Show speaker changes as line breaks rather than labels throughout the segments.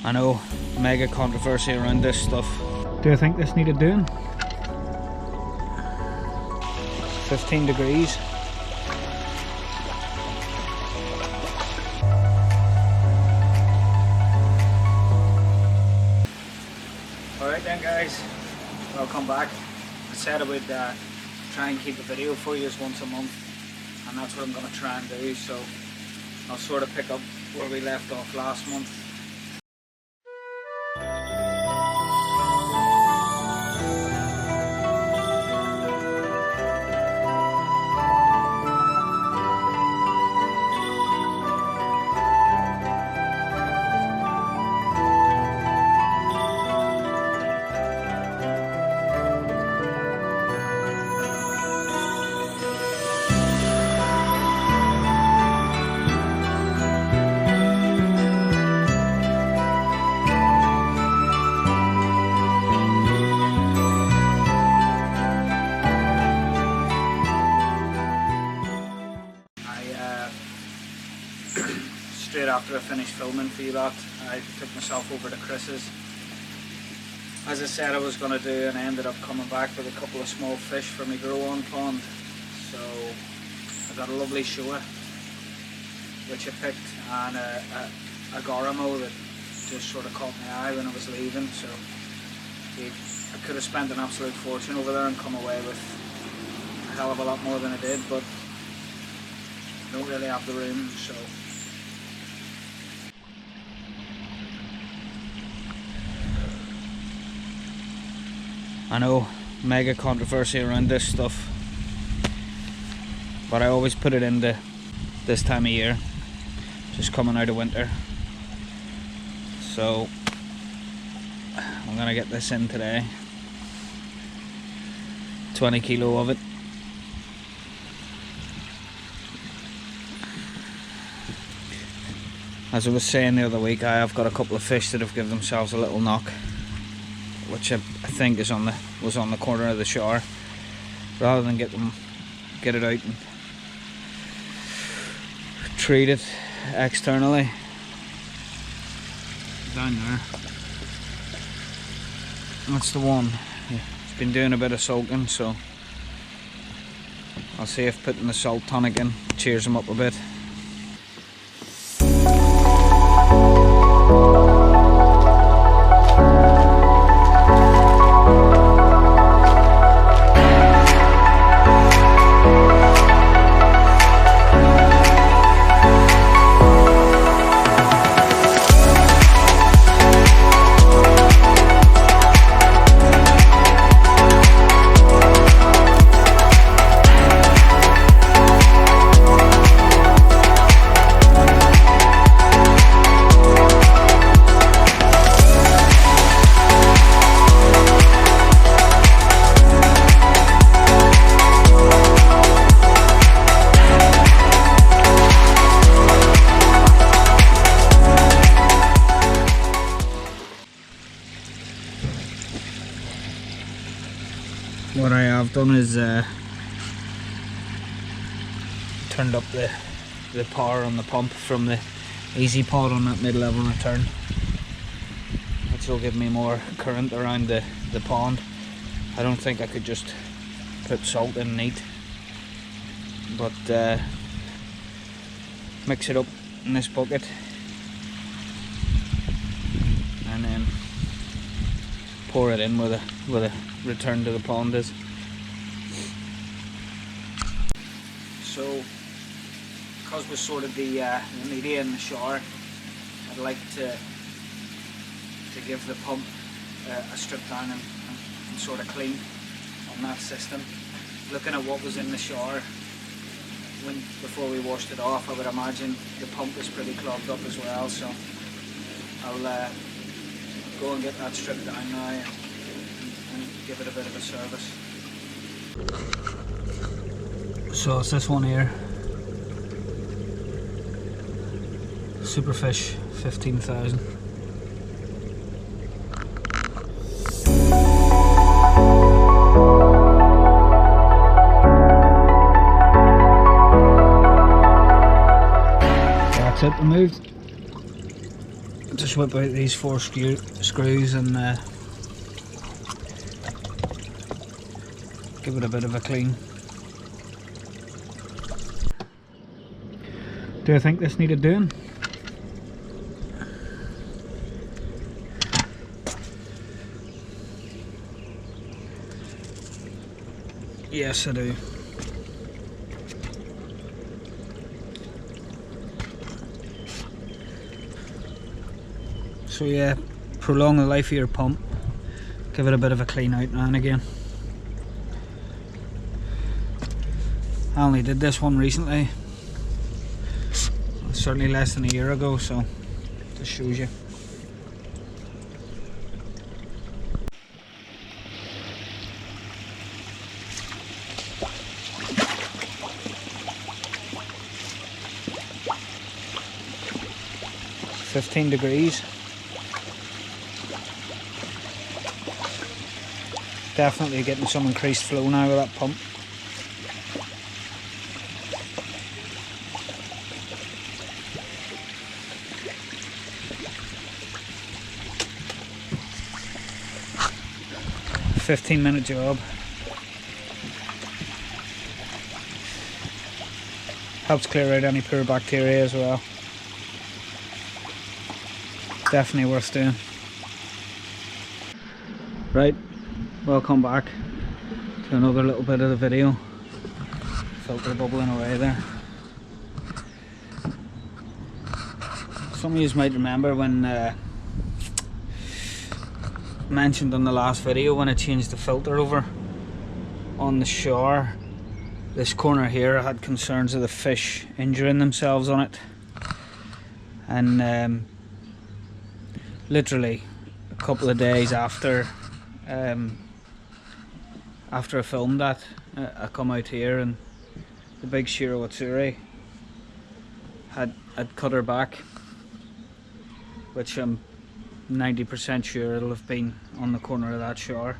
I know, mega controversy around this stuff. Do you think this needed doing? 15 degrees. Alright then guys, welcome back. I said I would try and keep a video for you once a month, and that's what I'm going to try and do, so I'll sort of pick up where we left off last month. Straight after I finished filming for you lot, I took myself over to Chris's. As I said I was going to do, and I ended up coming back with a couple of small fish for my grow-on pond. So I got a lovely shoa, which I picked, and a garamo that just sort of caught my eye when I was leaving. So I could have spent an absolute fortune over there and come away with a hell of a lot more than I did, but I don't really have the room, so. I know, mega controversy around this stuff, but I always put it into this time of year, just coming out of winter. So I'm gonna get this in today, 20 kilo of it. As I was saying the other week, I have got a couple of fish that have given themselves a little knock, which I think was on the corner of the shower. Rather than get it out and treat it externally, down there, that's the one. It's been doing a bit of soaking, so I'll see if putting the salt tonic in cheers him up a bit. What I have done is turned up the power on the pump from the easy pod on that mid-level return, which will give me more current around the pond. I don't think I could just put salt in neat, but mix it up in this bucket and then pour it in where the return to the pond is. So, because we sorted the media in the shower, I'd like to give the pump a strip down and sort of clean on that system. Looking at what was in the shower before we washed it off, I would imagine the pump was pretty clogged up as well, so I'll go and get that stripped down now and give it a bit of a service. So it's this one here, Superfish 15,000. That's it removed. just whip out these 4 screws and give it a bit of a clean. Do I think this needed doing? Yes, I do. So yeah, prolong the life of your pump. Give it a bit of a clean out now and again. I only did this one recently. Certainly less than a year ago, so just shows you. "15 degrees. Definitely getting some increased flow now with that pump. A 15-minute job. Helps clear out any poor bacteria as well. Definitely worth doing. Right, welcome back to another little bit of the video. Filter bubbling away there. Some of you might remember when mentioned on the last video when I changed the filter over on the shower. This corner here, I had concerns of the fish injuring themselves on it, and literally a couple of days after I filmed that, I come out here and the big Shiro Watsuri had cut her back, which I'm 90% sure it'll have been on the corner of that shower.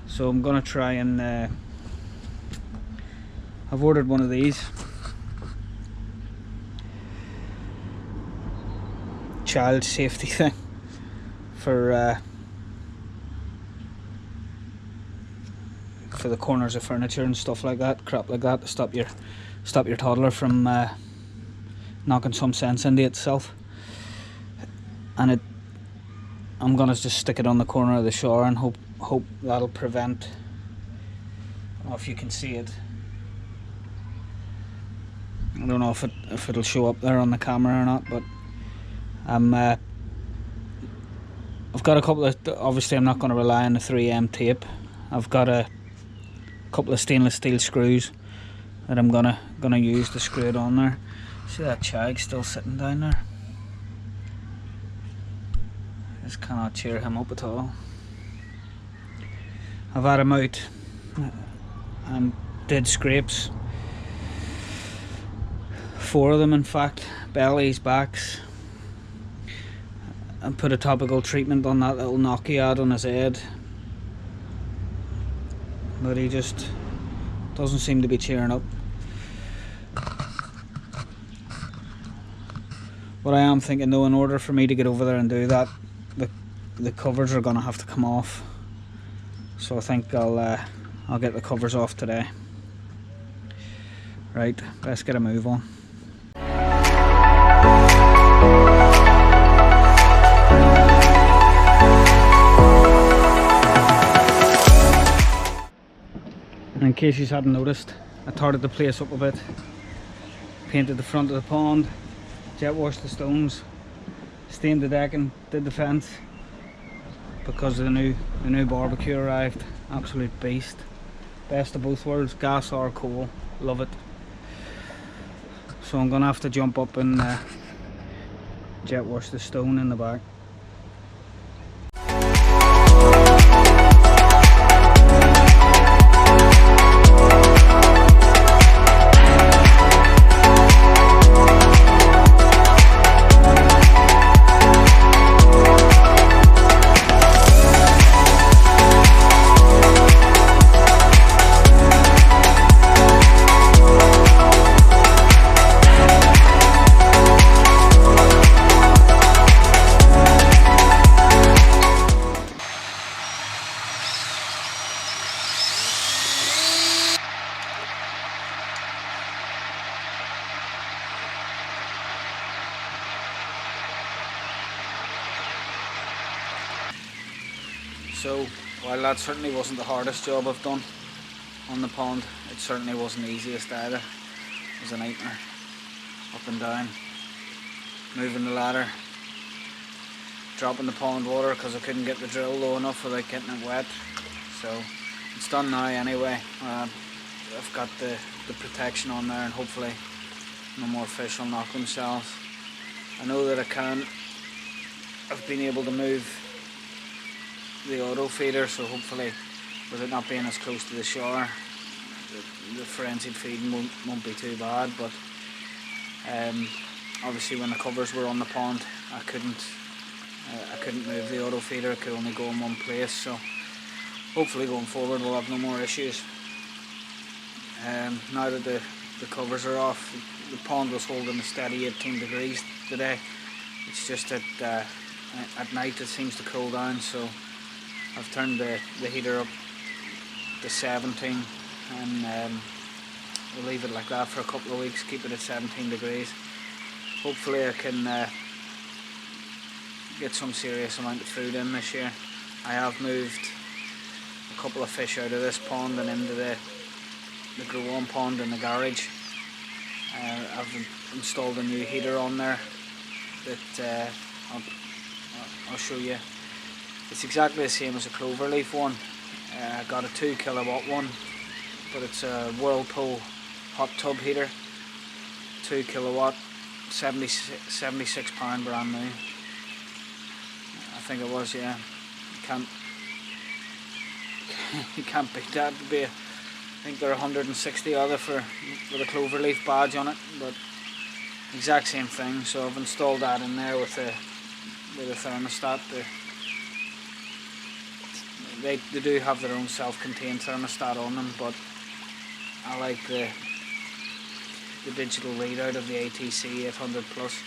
So I'm gonna try and I've ordered one of these child safety thing for the corners of furniture and stuff like that, crap like that, to stop your toddler from knocking some sense into itself. And I'm gonna just stick it on the corner of the shower and hope that'll prevent. I don't know if you can see it. I don't know if it'll show up there on the camera or not, but I've got a couple of, obviously I'm not going to rely on the 3M tape. I've got a couple of stainless steel screws that I'm gonna use to screw it on there. See that chag still sitting down there? Just cannot cheer him up at all. I've had him out and did scrapes. 4 of them in fact, bellies, backs, and put a topical treatment on that little knock he had on his head, but he just doesn't seem to be cheering up. What I am thinking though, in order for me to get over there and do that, the covers are gonna have to come off, so I think I'll get the covers off today. Right, let's get a move on. In case you hadn't noticed, I tarted the place up a bit, painted the front of the pond, jet washed the stones, stained the decking, did the fence, because the new barbecue arrived. Absolute beast, best of both worlds, gas or coal, love it. So I'm gonna have to jump up and jet wash the stone in the back. So while that certainly wasn't the hardest job I've done on the pond, it certainly wasn't the easiest either. It was a nightmare. Up and down, moving the ladder, dropping the pond water because I couldn't get the drill low enough without getting it wet. So it's done now anyway. I've got the protection on there, and hopefully no more fish will knock themselves. I know that I've been able to move the auto feeder, so hopefully with it not being as close to the shore, the frenzied feeding won't be too bad. But obviously when the covers were on the pond, I couldn't move the auto feeder. It could only go in one place, so hopefully going forward we'll have no more issues. Now that the covers are off, the pond was holding a steady 18 degrees today. It's just that at night it seems to cool down, so I've turned the heater up to 17, and we'll leave it like that for a couple of weeks, keep it at 17 degrees. Hopefully I can get some serious amount of food in this year. I have moved a couple of fish out of this pond and into the grow-on pond in the garage. I've installed a new heater on there that I'll show you. It's exactly the same as a cloverleaf one. I got a 2 kilowatt one, but it's a Whirlpool hot tub heater, 2 kilowatt, £76 brand new. I think it was, yeah. You can't beat that. I think they're 160 other with a cloverleaf badge on it, but exact same thing. So I've installed that in there with a thermostat. They do have their own self-contained thermostat on them, but I like the digital readout of the ATC 800 Plus.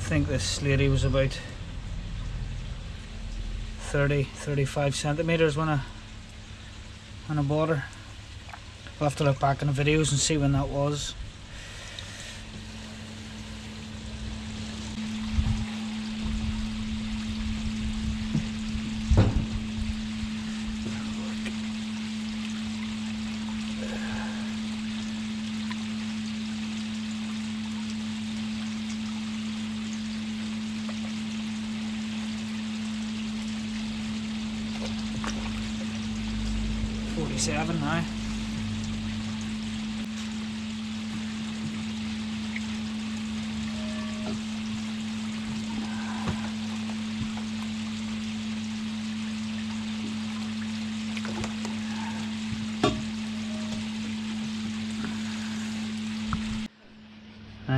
I think this lady was about 30-35 centimeters when I bought her. I'll have to look back in the videos and see when that was. Seven now. I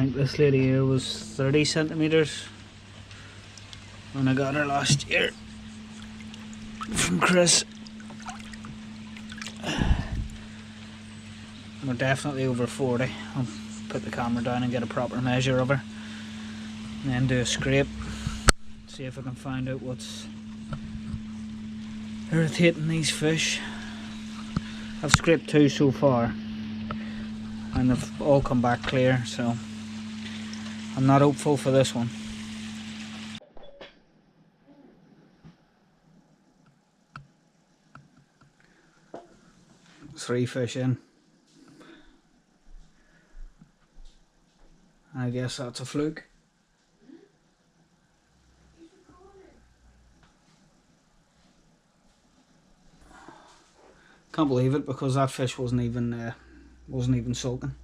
think this lady here was 30 centimeters when I got her last year from Chris. We're definitely over 40. I'll put the camera down and get a proper measure of her, and then do a scrape, See if I can find out what's irritating these fish. I've scraped 2 so far and they've all come back clear, so I'm not hopeful for this one. Three fish in. I guess that's a fluke. Can't believe it, because that fish wasn't even sulking.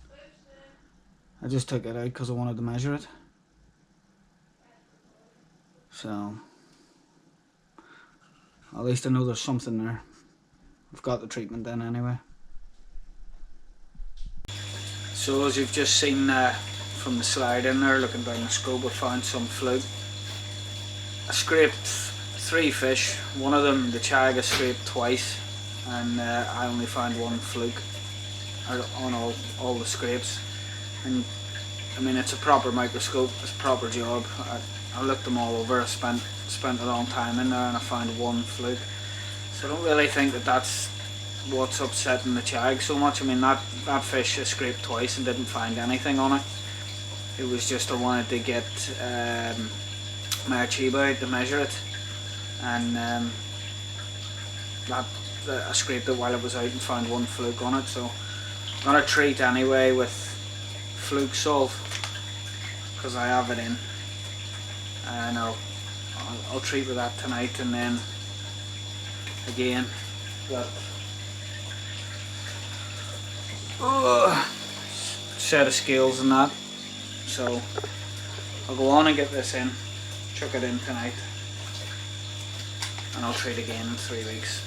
I just took it out because I wanted to measure it. So at least I know there's something there. I've got the treatment in anyway. So as you've just seen from the slide in there, looking down the scope, I found some fluke. I scraped 3 fish. One of them, the chag, I scraped twice, and I only found 1 fluke on all the scrapes. And I mean, it's a proper microscope, it's a proper job. I looked them all over. I spent a long time in there and I found 1 fluke. So I don't really think that that's what's upsetting the chag so much. I mean, that fish I scraped twice and didn't find anything on it. It was just I wanted to get my achieva out to measure it, and I scraped it while it was out and found 1 fluke on it. So I'm gonna treat anyway with Fluke salt because I have it in, and I'll treat with that tonight, and then again that set of scales and that. So I'll go on and get this in, chuck it in tonight, and I'll treat again in 3 weeks.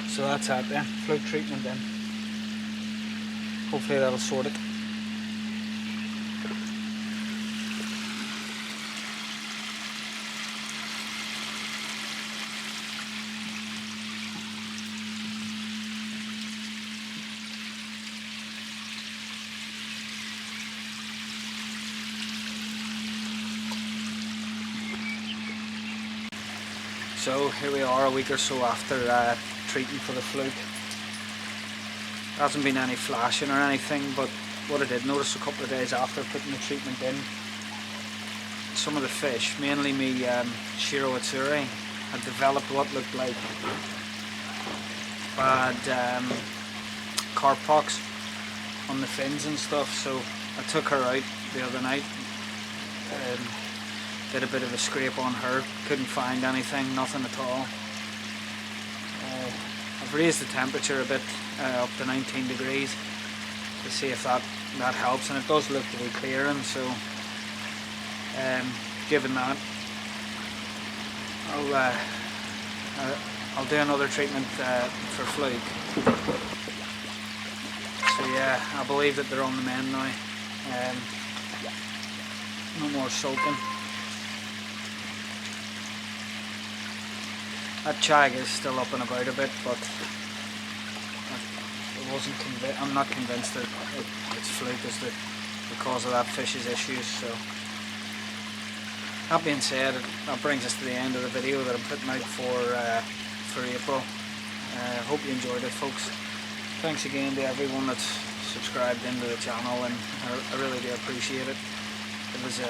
So that's that then, fluke treatment then. Hopefully that'll sort it. So here we are a week or so after treating for the fluke. There hasn't been any flashing or anything, but what I did notice a couple of days after putting the treatment in, some of the fish, mainly me Shiro Atsuri, had developed what looked like bad carp pox on the fins and stuff. So I took her out the other night, did a bit of a scrape on her, couldn't find anything, nothing at all. I've raised the temperature a bit up to 19 degrees to see if that helps, and it does look to be clearing. So given that, I'll do another treatment for fluke. So yeah, I believe that they're on the mend now. No more sulking. That chag is still up and about a bit, but I'm not convinced that it's fluke is the cause of that fish's issues. So that being said, that brings us to the end of the video that I'm putting out for April. Hope you enjoyed it, folks. Thanks again to everyone that's subscribed into the channel, and I really do appreciate it. Give us a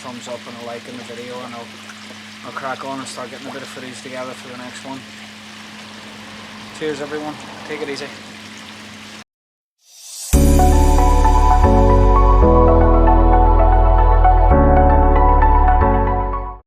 thumbs up and a like in the video, and I'll crack on and start getting a bit of footage together for the next one. Cheers everyone, take it easy.